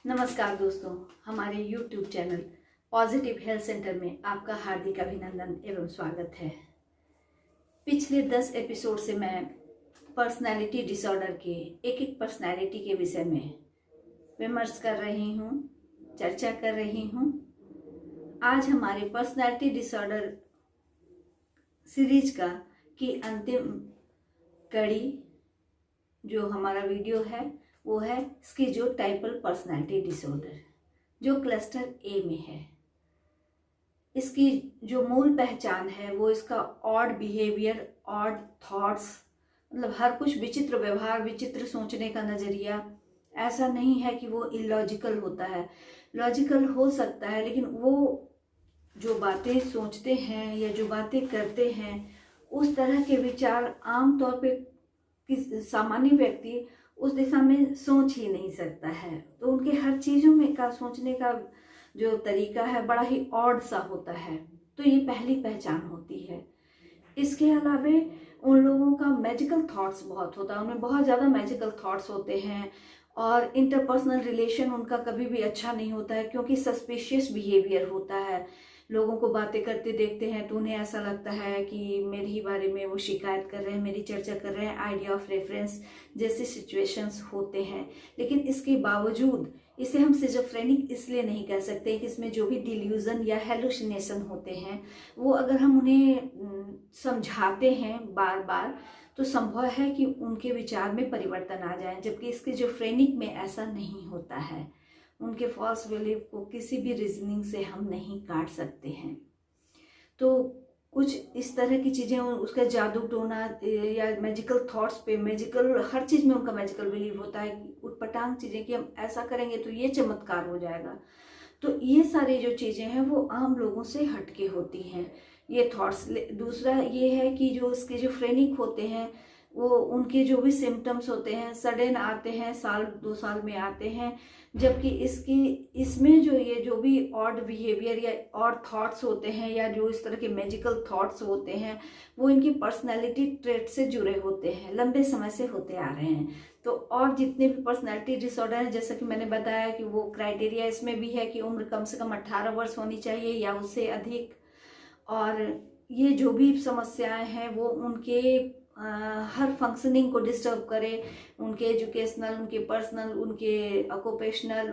नमस्कार दोस्तों, हमारे YouTube channel positive health centre में आपका हार्दिक अभिनंदन एवं स्वागत है। पिछले 10 एपिसोड से मैं पर्सनालिटी डिसऑर्डर के एक पर्सनालिटी के विषय में विमर्श कर रही हूँ, चर्चा कर रही हूँ। आज हमारे पर्सनालिटी डिसऑर्डर सीरीज की अंतिम कड़ी जो हमारा वीडियो है वो है स्किज़ोटाइपल पर्सनालिटी डिसऑर्डर, जो क्लस्टर ए में है। इसकी जो मूल पहचान है वो इसका ऑड बिहेवियर, ऑड थॉट्स, मतलब हर कुछ विचित्र व्यवहार, विचित्र सोचने का नज़रिया। ऐसा नहीं है कि वो इलॉजिकल होता है, लॉजिकल हो सकता है, लेकिन वो जो बातें सोचते हैं या जो बातें करते हैं उस तरह के विचार आमतौर पे सामान्य व्यक्ति उस दिशा में सोच ही नहीं सकता है। तो उनके हर चीज़ों में का सोचने का जो तरीका है बड़ा ही ऑड सा होता है। तो ये पहली पहचान होती है। इसके अलावा उन लोगों का मैजिकल थॉट्स बहुत होता है, उनमें बहुत ज़्यादा मैजिकल थॉट्स होते हैं और इंटरपर्सनल रिलेशन उनका कभी भी अच्छा नहीं होता है, क्योंकि सस्पिशियस बिहेवियर होता है। लोगों को बातें करते देखते हैं तो उन्हें ऐसा लगता है कि मेरे ही बारे में वो शिकायत कर रहे हैं, मेरी चर्चा कर रहे हैं, आइडिया ऑफ रेफरेंस जैसे सिचुएशंस होते हैं। लेकिन इसके बावजूद इसे हम सिजोफ्रेनिक इसलिए नहीं कह सकते कि इसमें जो भी डिल्यूजन या हेलुसिनेशन होते हैं वो अगर हम उन्हें समझाते हैं बार बार तो संभव है कि उनके विचार में परिवर्तन आ जाए, जबकि इसके जो फ्रेनिक में ऐसा नहीं होता है। उनके फॉल्स बिलीफ को किसी भी रीजनिंग से हम नहीं काट सकते हैं। तो कुछ इस तरह की चीज़ें, उसका जादू टोना या मैजिकल थॉट्स पे, मैजिकल हर चीज़ में उनका मैजिकल बिलीव होता है कि उटपटांग चीज़ें कि हम ऐसा करेंगे तो ये चमत्कार हो जाएगा। तो ये सारी जो चीज़ें हैं वो आम लोगों से हटके होती हैं, ये थॉट्स। दूसरा ये है कि जो उसके जो फ्रेनिक होते हैं वो उनके जो भी सिम्टम्स होते हैं सडन आते हैं, साल 2 साल में आते हैं, जबकि इसमें जो भी ऑड बिहेवियर या ऑड थॉट्स होते हैं या जो इस तरह के मैजिकल थॉट्स होते हैं वो इनकी पर्सनैलिटी ट्रेट से जुड़े होते हैं, लंबे समय से होते आ रहे हैं। तो और जितने भी पर्सनैलिटी डिसऑर्डर हैं, जैसा कि मैंने बताया कि वो क्राइटेरिया इसमें भी है कि उम्र कम से कम 18 वर्ष होनी चाहिए या उससे अधिक, और ये जो भी समस्याएं हैं वो उनके हर फंक्शनिंग को डिस्टर्ब करे, उनके एजुकेशनल, उनके पर्सनल, उनके ऑक्यूपेशनल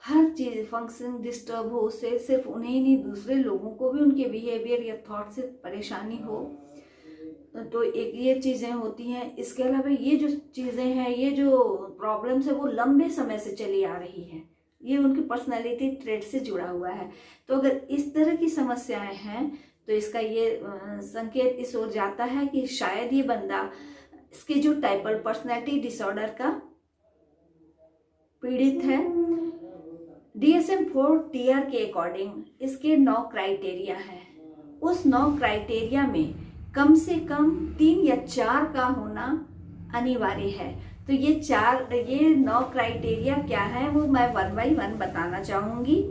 हर चीज़ फंक्शन डिस्टर्ब हो, उससे सिर्फ उन्हें ही नहीं दूसरे लोगों को भी उनके बिहेवियर या थॉट से परेशानी हो। तो एक ये चीज़ें होती हैं। इसके अलावा ये जो चीज़ें हैं, ये जो प्रॉब्लम्स है वो लंबे समय से चली आ रही है, ये उनकी पर्सनैलिटी ट्रेट से जुड़ा हुआ है। तो अगर इस तरह की समस्याएं हैं तो इसका ये संकेत इस ओर जाता है कि शायद ये बंदा स्किज़ोटाइपल पर्सनैलिटी डिसऑर्डर का पीड़ित है। DSM-4 TR के अकॉर्डिंग इसके 9 क्राइटेरिया हैं। उस 9 क्राइटेरिया में कम से कम 3 या 4 का होना अनिवार्य है। तो ये 9 क्राइटेरिया क्या है वो मैं 1 by 1 बताना चाहूँगी।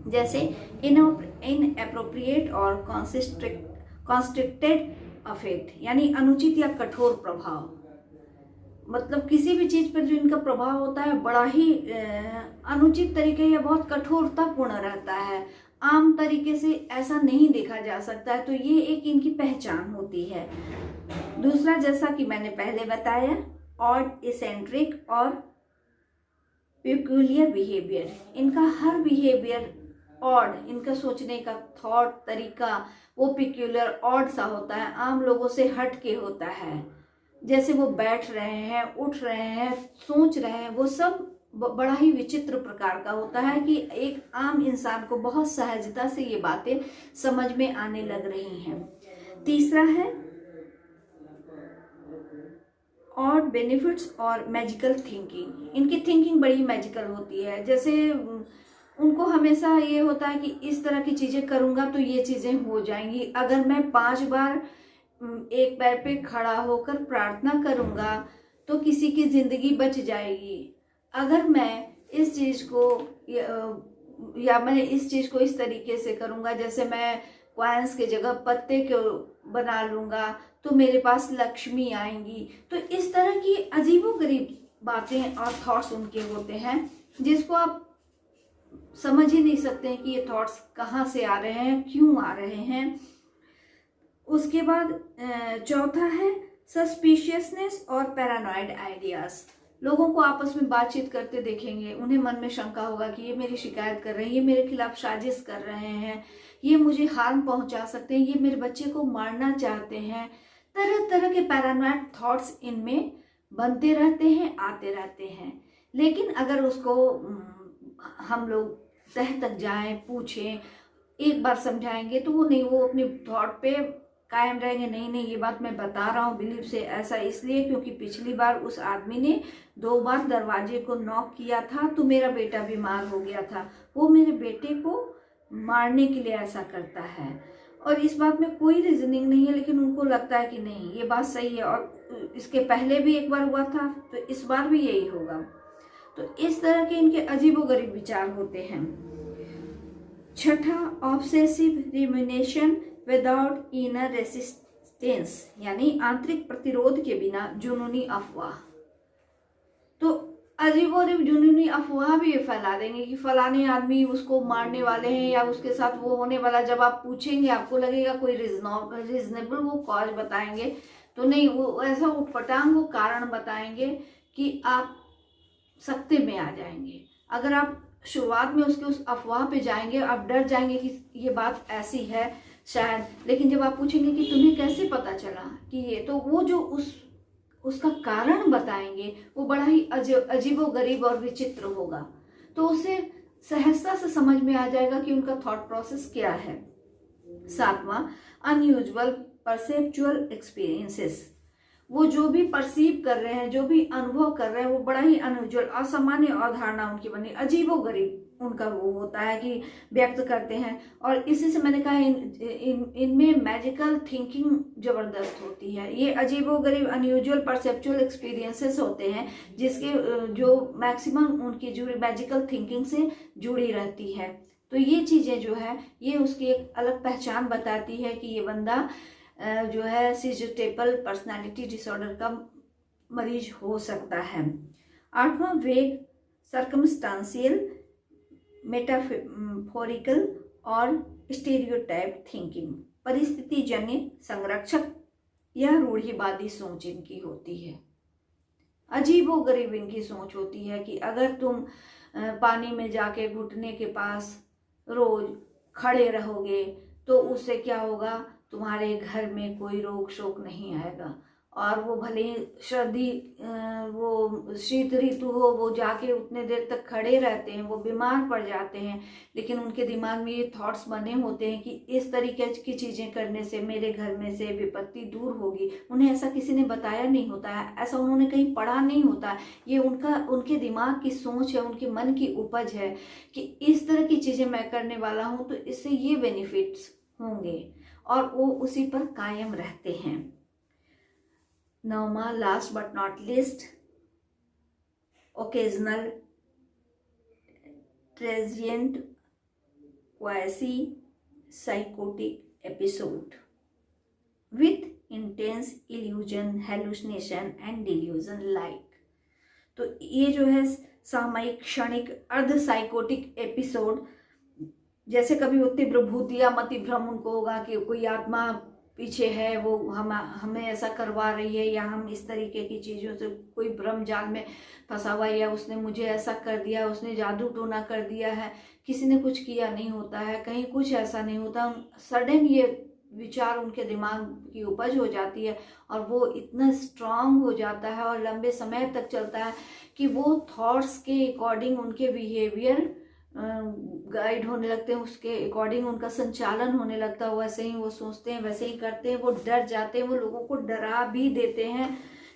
जैसे इनएप्रोप्रिएट और कॉन्स्ट्रिक्टेड अफेक्ट, यानी अनुचित या कठोर प्रभाव, मतलब किसी भी चीज़ पर जो इनका प्रभाव होता है बड़ा ही अनुचित तरीके या बहुत कठोरतापूर्ण रहता है, आम तरीके से ऐसा नहीं देखा जा सकता है। तो ये एक इनकी पहचान होती है। दूसरा, जैसा कि मैंने पहले बताया, ऑड, इसेंट्रिक और पेक्यूलियर बिहेवियर। इनका हर बिहेवियर ऑड, इनका सोचने का थॉट तरीका वो पेक्यूलियर ऑड सा होता है, आम लोगों से हट के होता है। जैसे वो बैठ रहे हैं, उठ रहे हैं, सोच रहे हैं, वो सब बड़ा ही विचित्र प्रकार का होता है कि एक आम इंसान को बहुत सहजता से ये बातें समझ में आने लग रही हैं। तीसरा है और बेनिफिट्स और मैजिकल थिंकिंग। इनकी थिंकिंग बड़ी मैजिकल होती है, जैसे उनको हमेशा ये होता है कि इस तरह की चीज़ें करूँगा तो ये चीज़ें हो जाएंगी। अगर मैं 5 बार एक पैर पे खड़ा होकर प्रार्थना करूँगा तो किसी की ज़िंदगी बच जाएगी। अगर मैं इस चीज़ को या मैं इस चीज़ को इस तरीके से करूँगा, जैसे मैं कॉइन्स की जगह पत्ते को बना लूँगा तो मेरे पास लक्ष्मी आएंगी। तो इस तरह की अजीबोगरीब बातें और थॉट्स उनके होते हैं। जिसको आप समझ ही नहीं सकते हैं कि ये थॉट्स कहाँ से आ रहे हैं, क्यों आ रहे हैं। उसके बाद चौथा है सस्पिशियसनेस और पैरानॉइड आइडियाज। लोगों को आपस में बातचीत करते देखेंगे, उन्हें मन में शंका होगा कि ये मेरी शिकायत कर रहे हैं, ये मेरे खिलाफ साजिश कर रहे हैं, ये मुझे हार्म पहुंचा सकते हैं, ये मेरे बच्चे को मारना चाहते हैं। तरह तरह के पैरानॉइड थॉट्स इनमें बनते रहते हैं, आते रहते हैं। लेकिन अगर उसको हम लोग तह तक जाएं, पूछें, एक बार समझाएंगे तो वो नहीं, वो अपने थॉट पे कायम रहेंगे। नहीं, ये बात मैं बता रहा हूँ बिलीव से, ऐसा इसलिए क्योंकि पिछली बार उस आदमी ने 2 बार दरवाजे को नॉक किया था तो मेरा बेटा बीमार हो गया था, वो मेरे बेटे को मारने के लिए ऐसा करता है। और इस बात में कोई रीजनिंग नहीं है, लेकिन उनको लगता है कि नहीं ये बात सही है, और इसके पहले भी एक बार हुआ था तो इस बार भी यही होगा। तो इस तरह के इनके अजीबोगरीब विचार होते हैं। छठा, ऑब्सेसिव रिमिनेशन विदाउट इनर रेसिस्टेंस, यानी आंतरिक प्रतिरोध के बिना जुनूनी अफवाह। तो अजीबोगरीब जुनूनी अफवाह भी ये फैला देंगे कि फलाने आदमी उसको मारने वाले हैं या उसके साथ वो होने वाला। जब आप पूछेंगे आपको लगेगा कोई रीजनेबल वो कॉज बताएंगे, तो नहीं, वो ऐसा उटपटांग वो कारण बताएंगे कि आप सकते में आ जाएंगे। अगर आप शुरुआत में उसके उस अफवाह पे जाएंगे, आप डर जाएंगे कि ये बात ऐसी है शायद, लेकिन जब आप पूछेंगे कि तुम्हें कैसे पता चला कि ये, तो वो जो उसका कारण बताएंगे वो बड़ा ही अजीबोगरीब और विचित्र होगा। तो उसे सहजता से समझ में आ जाएगा कि उनका थॉट प्रोसेस क्या है। 7वां, अनयूजुअल परसेप्चुअल एक्सपीरियंसेस। वो जो भी परसीव कर रहे हैं, जो भी अनुभव कर रहे हैं, वो बड़ा ही अनयूजुअल, असामान्य अवधारणा उनकी बनी, अजीबोगरीब उनका वो होता है कि व्यक्त करते हैं। और इसी से मैंने कहा इनमें मैजिकल थिंकिंग जबरदस्त होती है। ये अजीबोगरीब अनयूजुअल परसेप्चुअल एक्सपीरियंसेस होते हैं जिसके जो मैक्सिमम उनकी जुड़ी मैजिकल थिंकिंग से जुड़ी रहती है। तो ये चीजें जो है ये उसकी एक अलग पहचान बताती है कि ये बंदा जो है सिजोटाइपल पर्सनालिटी डिसऑर्डर का मरीज हो सकता है। 8वां, वेग सर्कमस्टांशियल मेटाफोरिकल और स्टीरियोटाइप थिंकिंग। परिस्थिति जन्य संरक्षक या रूढ़िवादी सोच इनकी होती है। अजीबोगरीब इनकी सोच होती है कि अगर तुम पानी में जाके घुटने के पास रोज खड़े रहोगे तो उससे क्या होगा, तुम्हारे घर में कोई रोग शोक नहीं आएगा। और वो भले सर्दी वो शीत ऋतु हो, वो जाके उतने देर तक खड़े रहते हैं, वो बीमार पड़ जाते हैं, लेकिन उनके दिमाग में ये थॉट्स बने होते हैं कि इस तरीके की चीज़ें करने से मेरे घर में से विपत्ति दूर होगी। उन्हें ऐसा किसी ने बताया नहीं होता है, ऐसा उन्होंने कहीं पढ़ा नहीं होता है। ये उनके दिमाग की सोच है, उनके मन की उपज है कि इस तरह की चीज़ें मैं करने वाला हूँ तो इससे ये बेनिफिट्स होंगे, और वो उसी पर कायम रहते हैं। 9वां, last but not least, occasional transient quasi psychotic episode with intense illusion, hallucination and delusion like. तो ये जो है सामयिक, क्षणिक, अर्ध साइकोटिक एपिसोड, जैसे कभी वो तीव्र भूत या मति भ्रम उनको होगा कि कोई आत्मा पीछे है, वो हमें ऐसा करवा रही है, या हम इस तरीके की चीज़ों से कोई भ्रम जाल में फंसा हुआ है, या उसने मुझे ऐसा कर दिया, उसने जादू टोना कर दिया है। किसी ने कुछ किया नहीं होता है, कहीं कुछ ऐसा नहीं होता, सडन ये विचार उनके दिमाग की उपज हो जाती है और वो इतना स्ट्रांग हो जाता है और लंबे समय तक चलता है कि वो थॉट्स के अकॉर्डिंग उनके बिहेवियर गाइड होने लगते हैं, उसके अकॉर्डिंग उनका संचालन होने लगता है। वैसे ही वो सोचते हैं, वैसे ही करते हैं, वो डर जाते हैं, वो लोगों को डरा भी देते हैं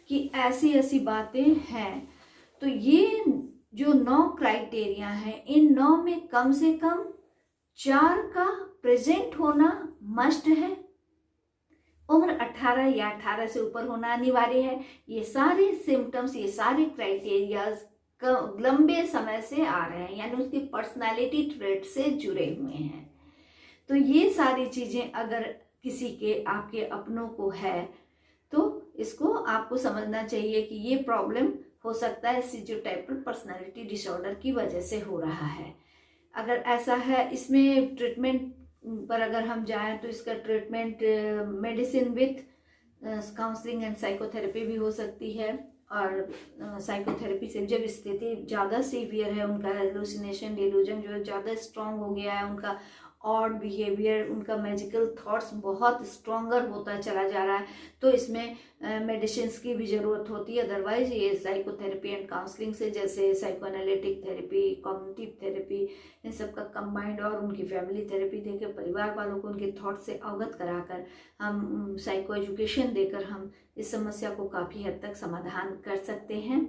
कि ऐसी ऐसी बातें हैं। तो ये जो 9 क्राइटेरिया हैं, इन 9 में कम से कम 4 का प्रेजेंट होना मस्ट है। उम्र 18 या 18 से ऊपर होना अनिवार्य है। ये सारे सिम्टम्स, ये सारे क्राइटेरियाज लंबे समय से आ रहे हैं, यानी उसकी पर्सनालिटी ट्रेट से जुड़े हुए हैं। तो ये सारी चीजें अगर किसी के आपके अपनों को है तो इसको आपको समझना चाहिए कि ये प्रॉब्लम हो सकता है सिजियोटाइपल पर्सनालिटी डिसऑर्डर की वजह से हो रहा है। अगर ऐसा है, इसमें ट्रीटमेंट पर अगर हम जाएं तो इसका treatment medicine with counselling and psychotherapy भी हो सकती है। और साइकोथेरेपी से जब स्थिति ज़्यादा सीवियर है, उनका हेलुसिनेशन डिल्यूजन जो ज़्यादा स्ट्रांग हो गया है, उनका ऑड बिहेवियर, उनका मैजिकल थॉट्स बहुत स्ट्रॉन्गर होता चला जा रहा है, तो इसमें मेडिसिन्स की भी ज़रूरत होती है। अदरवाइज ये साइकोथेरेपी एंड काउंसलिंग से, जैसे साइकोएनालिटिक थेरेपी, कॉग्निटिव थेरेपी, इन सब का कंबाइंड, और उनकी फैमिली थेरेपी देकर परिवार वालों को उनके थॉट से अवगत कराकर, हम साइको एजुकेशन देकर हम इस समस्या को काफ़ी हद तक समाधान कर सकते हैं।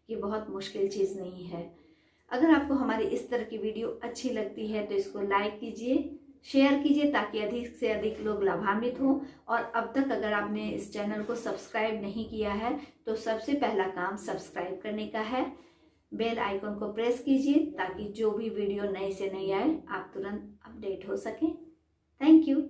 ये बहुत मुश्किल चीज़ नहीं है। अगर आपको हमारी इस तरह की वीडियो अच्छी लगती है तो इसको लाइक कीजिए, शेयर कीजिए, ताकि अधिक से अधिक लोग लाभान्वित हों। और अब तक अगर आपने इस चैनल को सब्सक्राइब नहीं किया है तो सबसे पहला काम सब्सक्राइब करने का है। बेल आइकन को प्रेस कीजिए ताकि जो भी वीडियो नई से नई आए आप तुरंत अपडेट हो सकें। Thank you.